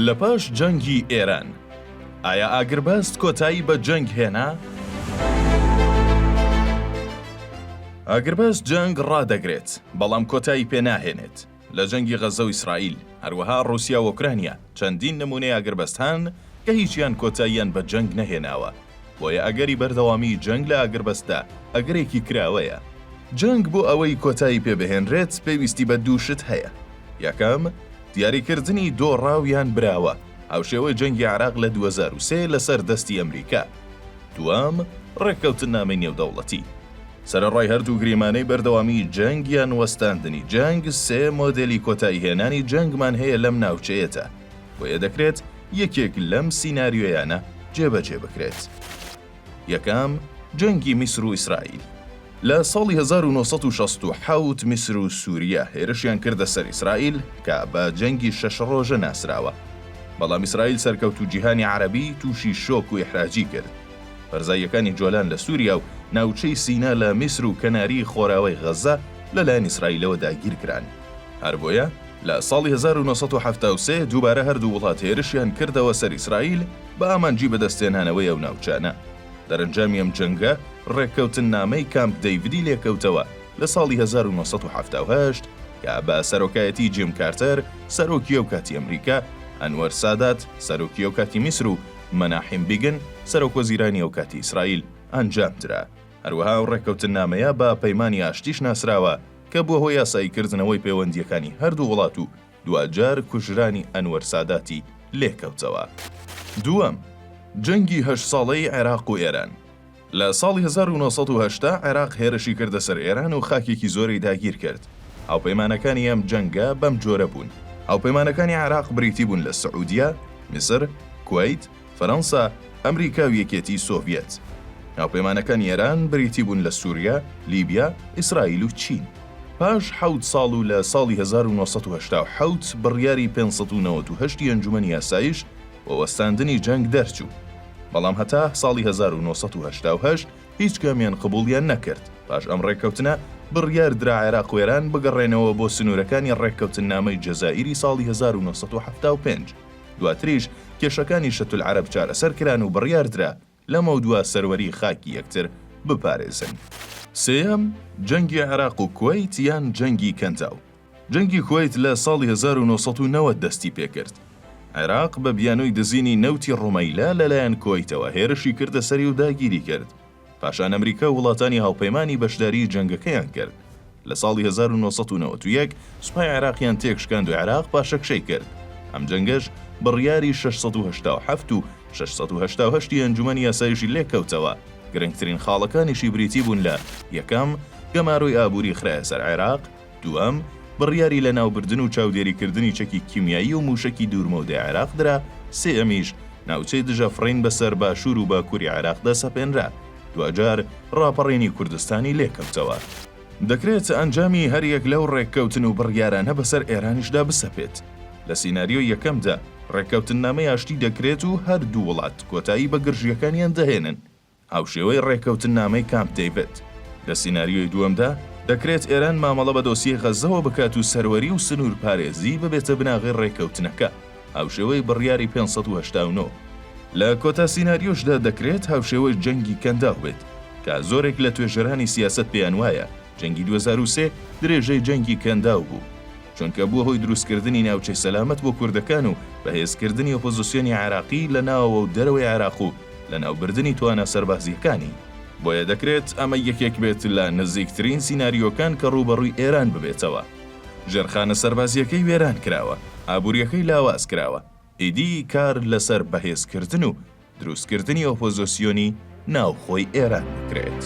لە پاش جەنگی ئێران ئایا ئاگربەست کۆتایی بە جەنگ هێنا؟ ئاگربەست جەنگ ڕادەگرێت بەڵام کۆتایی پێناهێنێت. لە جەنگی غەزە و ئیسرائیل هەروەها ڕووسیا و ئوکرانیا چەندین نمونەی ئاگربەست هەن کە هیچیان کۆتاییان بە جەنگ نەهێناوە. بۆیە ئەگەری بەردەوامی جەنگ لە ئاگربەستدا ئەگەرێکی کراوەیە. جەنگ بۆ ئەوەی کۆتایی پێبهێنرێت پێویستی بە دوو شت هەیە. یەکەم، دیاریکردنی دۆڕاویان براوە هاوشێوەی جەنگی عێراق لە 2003 لەسەر دەستی ئەمریکا. دووەم، ڕێککەوتنامەی نێودەوڵەتی. سەرەڕای هەردوو گریمانەی بەردەوامی جەنگیان وەستاندنی جەنگ سێ مۆدێلی کۆتایی هێنانی جەنگمان هەیە لەم ناوچەیەتە. بۆیە دەکرێت یەکێک لەم سیناریۆیانە جێبەجێ بکرێت. یەکەم، جەنگی میسر و ئیسرائیل. لە ساڵی 1967 میسر و سووریا هێرشیان کردە سەر ئیسرائیل کە بە جەنگی 6 ڕۆژە ناسراوە. بەڵام ئیسرائیل سەرکەوت و جیهانی عەرەبی تووشی شۆک و ئیحراجی کرد. پەرزاییەکانی جۆلان لە سووریا و ناوچەی سینا لە میسر و کەناری خۆراوەی غەزە لەلایەن ئیسرائیلەوە داگیر کران. هەر بۆیە لە ساڵی 1973 دووبارە هەردوو وڵات هێرشیان کردەوە سەر ئیسرائیل بە ئامانجی بەدەستێنانەوەی ئەو ناوچانە. دەرەنجامی ئەم جەنگە ڕێککەوتنامەی کامپ دەیڤدی لێکەوتەوە لە ساڵی 1978 کە بە سەرۆکایەتی جیم کارتەر سەرۆکی ئەو کاتی ئەمریکا، ئەنوەر سادات سەرۆکی ئەو کاتی میسر و مەناحیم بیگن سەرۆکوەزیرانی ئەو کاتی ئیسرائیل ئەنجامدرا. هەروەها ئەو ڕێککەوتنامەیە بە پەیمانی ئاشتیش ناسراوە کە بووە هۆی یاساییکردنەوەی پەیوەندیەکانی هەردوو وڵات و دوجار کوژرانی ئەنوەر ساداتی لێکەوتەوە. دووەم، جەنگی 8 ساڵەی عێراق و ئێران. لە ساڵی 1980 عێراق هێرشی کردە سەر ئێران و خاکێکی زۆری داگیر کرد. هاوپەیمانەکانی ئەم جەنگە بەم جۆرە بوون. هاوپەیمانەکانی عێراق بریتی بوون لە سعودیا، میسر، کوێیت، فەرەنسا، ئەمریکا و یەکێتی سۆڤیەت. هاوپەیمانەکانی ئێران بریتی بوون لە سووریا، لیبیا، ئیسرائیل و چین. پاش 7 ساڵ و لە ساڵی 1970 بڕیاری 598 ئەنجومەنی یاساییش بۆ وەستاندنی جەنگ دەرچوو. بەڵام هەتا ساڵی 1970 هیچ کامیان قبوڵیان نەکرد. پاش ئەم ڕێککەوتنە بڕیار درا عێراق و ئێران بگەڕێنەوە بۆ سنوورەکانی ڕێککەوتنامەی جەزائیری ساڵی 1975. دواتریش کێشەکانی شەتول عەرەب چارەسەر کران و بڕیار درا لەمە دووە سەروەری خاکی یەکتر بپارێزن. سێەم، جەنگی عێراق و کوێیت یان جەنگی کەنداو. جەنگی کوێیت لە ساڵی 1990 دەستی پێکرد. عێراق بە بیانۆی دزینی نەوتی ڕۆمەیلا لەلایەن کۆیتەوە هێرشی کردە سەری و داگیری کرد. پاشان ئەمریکا و وڵاتانی هاوپەیمانی بەشداری جەنگەکەیان کرد. لە ساڵی 1991 سوپای عێراقیان تێکشکاند و عێراق پاشەکشەی کرد. ئەم جەنگەش بڕیاری 687 و 688 ئەنجومەنی یاساییشی لێکەوتەوە. گرنگترین خاڵەکانیشی بریتی بوون لە یەکەم، گەماڕۆی ئابووری خرایە سەر عێراق، دووەم، بڕیاری لە ناوبردن و چاودێریکردنی چەکی کیمیایی و موشکی دوورمەودەی عێراق درا، سێئەمیش ناوچەی دژەفڕین بەسەر باشوور و باکووری عێراقدا سەپێنرا. دوجار ڕاپەڕێنی کوردستانی لێکەوتەوە. دەکرێت ئەنجامی هەریەک لەو ڕێککەوتن و بڕیارانە بەسەر ئێرانیشدا بسەپێت. لە سیناریۆ یەکەمدا ڕێککەوتنامەی ئاشتی دەکرێت و هەردوو وڵات کۆتایی بە گرژیەکانیان دەهێنن، هاوشێوەی ڕێککەوتنامەی کامپ دەیڤد. لە سیناریۆی دووەمدا دەکرێت ئێران مامەڵە بە دۆسیە غەزەوە بکات و سەروەری و سنوور پارێزی ببێتە بناغی ڕێککەوتنەکە، هاوشێوەی بڕیاری 589. لە کۆتا سیناریۆشدا دەکرێت هاوشێوەی جەنگی کەنداو بێت کە زۆرێک لە توێژەرانی سیاست پێیان وایە جەنگی 2003 درێژەی جەنگی کەنداو بوو، چونکە بووە هۆی دروستکردنی ناوچەی سەلامەت بۆ کوردەکان و بەهێزکردنی ئۆپۆزیسیۆنی عێراقی لە ناوەوە و دەرەوەی عێراق و لە ناوبردنی توانە سەربازیەکانی. بۆیە دەکرێت ئەمە یەکێک بێت لە نزیکترین سیناریۆکان کە ڕوبەڕووی ئێران ببێتەوە. ژێرخانە سەربازیەکەی وێران کراوە، ئابوووریەکەی لاواز کراوە. ئیدی کار لەسەر بەهێزکردن و دروستکردنی ئۆپۆزیسیۆنی ناوخۆی ئێران بکرێت.